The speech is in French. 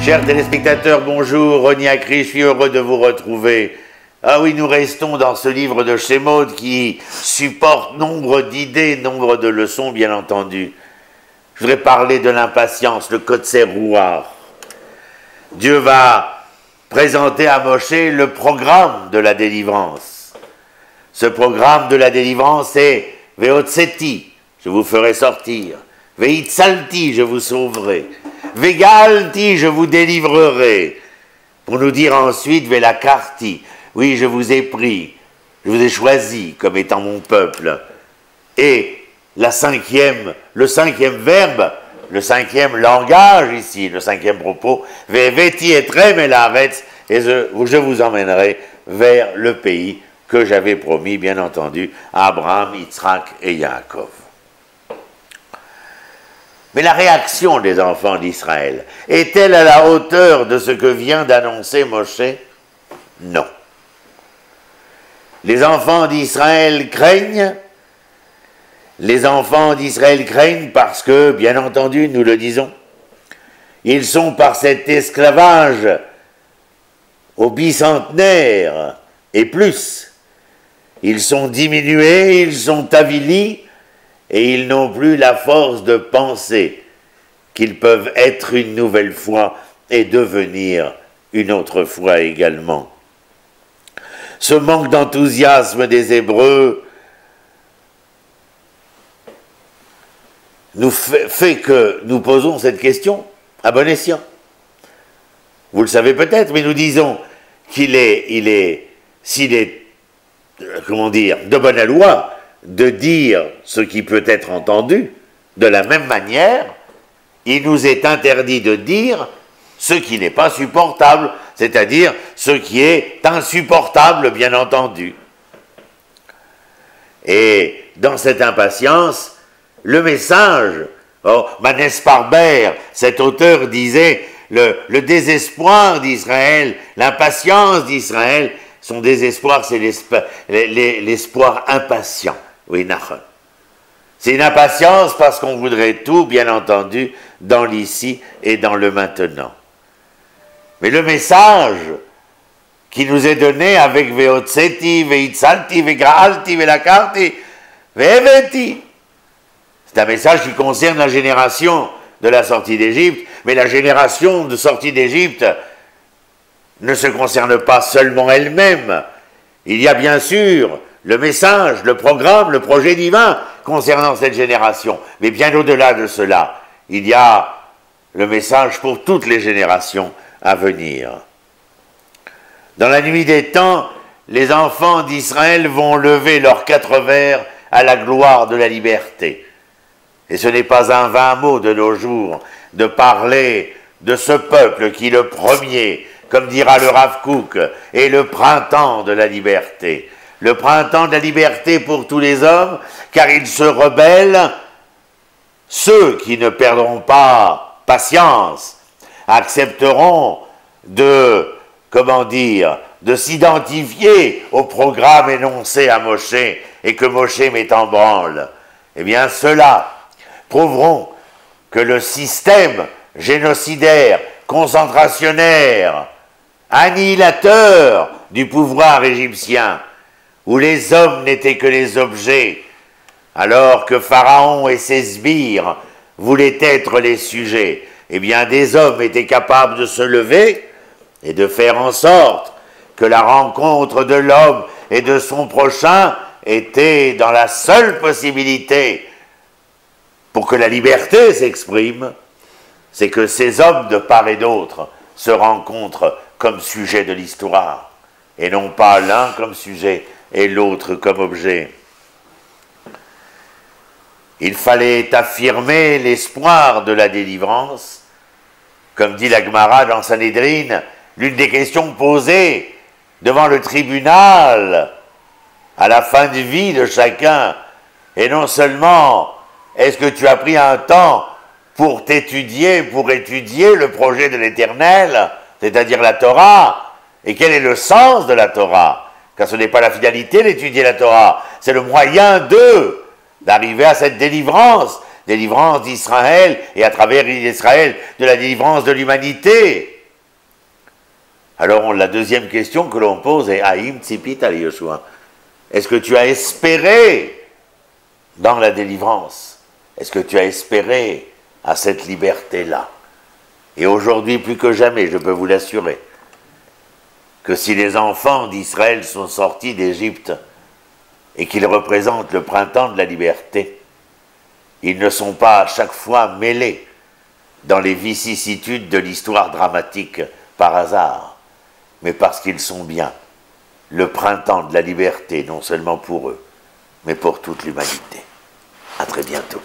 Chers téléspectateurs, bonjour, Roni Akri, je suis heureux de vous retrouver. Ah oui, nous restons dans ce livre de Shemot qui supporte nombre d'idées, nombre de leçons, bien entendu. Je voudrais parler de l'impatience, le Kotser Ruach. Dieu va présenter à Moshe le programme de la délivrance. Ce programme de la délivrance est Veotseti, je vous ferai sortir. Veitzalti, je vous sauverai. Vegalti, je vous délivrerai. Pour nous dire ensuite, Velakarti, oui, je vous ai pris, je vous ai choisi comme étant mon peuple. Et le cinquième verbe, le cinquième langage ici, le cinquième propos, Veti etrem el haaretz, et je vous emmènerai vers le pays que j'avais promis, bien entendu, à Abraham, Yitzhak et Yaakov. Mais la réaction des enfants d'Israël est-elle à la hauteur de ce que vient d'annoncer Moshe? Non. Les enfants d'Israël craignent. Les enfants d'Israël craignent parce que, bien entendu, nous le disons, ils sont par cet esclavage au bicentenaire et plus. Ils sont diminués, ils sont avilis, et ils n'ont plus la force de penser qu'ils peuvent être une nouvelle fois et devenir une autre fois également. Ce manque d'enthousiasme des Hébreux nous fait que nous posons cette question à bon escient. Vous le savez peut-être, mais nous disons s'il est, comment dire, de bonne loi de dire ce qui peut être entendu, de la même manière, il nous est interdit de dire ce qui n'est pas supportable, c'est-à-dire ce qui est insupportable, bien entendu. Et dans cette impatience, le message, Manes Parber, cet auteur disait, le désespoir d'Israël, l'impatience d'Israël, son désespoir, c'est l'espoir impatient. Oui, Nachon. C'est une impatience parce qu'on voudrait tout, bien entendu, dans l'ici et dans le maintenant. Mais le message qui nous est donné avec Veotseti, Veitzalti, Vegaalti, Velakarti, Veveti, c'est un message qui concerne la génération de la sortie d'Égypte, mais la génération de sortie d'Égypte ne se concerne pas seulement elle-même. Il y a bien sûr le message, le programme, le projet divin concernant cette génération. Mais bien au-delà de cela, il y a le message pour toutes les générations à venir. Dans la nuit des temps, les enfants d'Israël vont lever leurs 4 vers à la gloire de la liberté. Et ce n'est pas un vain mot de nos jours de parler de ce peuple qui, le premier, comme dira le Rav Kook, est le printemps de la liberté. Le printemps de la liberté pour tous les hommes, car ils se rebellent. Ceux qui ne perdront pas patience accepteront de s'identifier au programme énoncé à Moshe et que Moshe met en branle. Eh bien, ceux-là prouveront que le système génocidaire, concentrationnaire, annihilateur du pouvoir égyptien, où les hommes n'étaient que les objets, alors que Pharaon et ses sbires voulaient être les sujets, eh bien des hommes étaient capables de se lever et de faire en sorte que la rencontre de l'homme et de son prochain était dans la seule possibilité pour que la liberté s'exprime, c'est que ces hommes de part et d'autre se rencontrent comme sujet de l'histoire, et non pas l'un comme sujet et l'autre comme objet. Il fallait affirmer l'espoir de la délivrance, comme dit la Gemara dans Sanhédrin, l'une des questions posées devant le tribunal à la fin de vie de chacun, et non seulement est-ce que tu as pris un temps pour étudier le projet de l'Éternel, c'est-à-dire la Torah, et quel est le sens de la Torah? Car ce n'est pas la finalité d'étudier la Torah, c'est le moyen d'arriver à cette délivrance d'Israël, et à travers Israël, de la délivrance de l'humanité. Alors la deuxième question que l'on pose est Haïm Tzipita Yoshua. Est-ce que tu as espéré dans la délivrance? Est-ce que tu as espéré à cette liberté-là? Et aujourd'hui, plus que jamais, je peux vous l'assurer, que si les enfants d'Israël sont sortis d'Égypte et qu'ils représentent le printemps de la liberté, ils ne sont pas à chaque fois mêlés dans les vicissitudes de l'histoire dramatique par hasard, mais parce qu'ils sont bien le printemps de la liberté, non seulement pour eux, mais pour toute l'humanité. À très bientôt.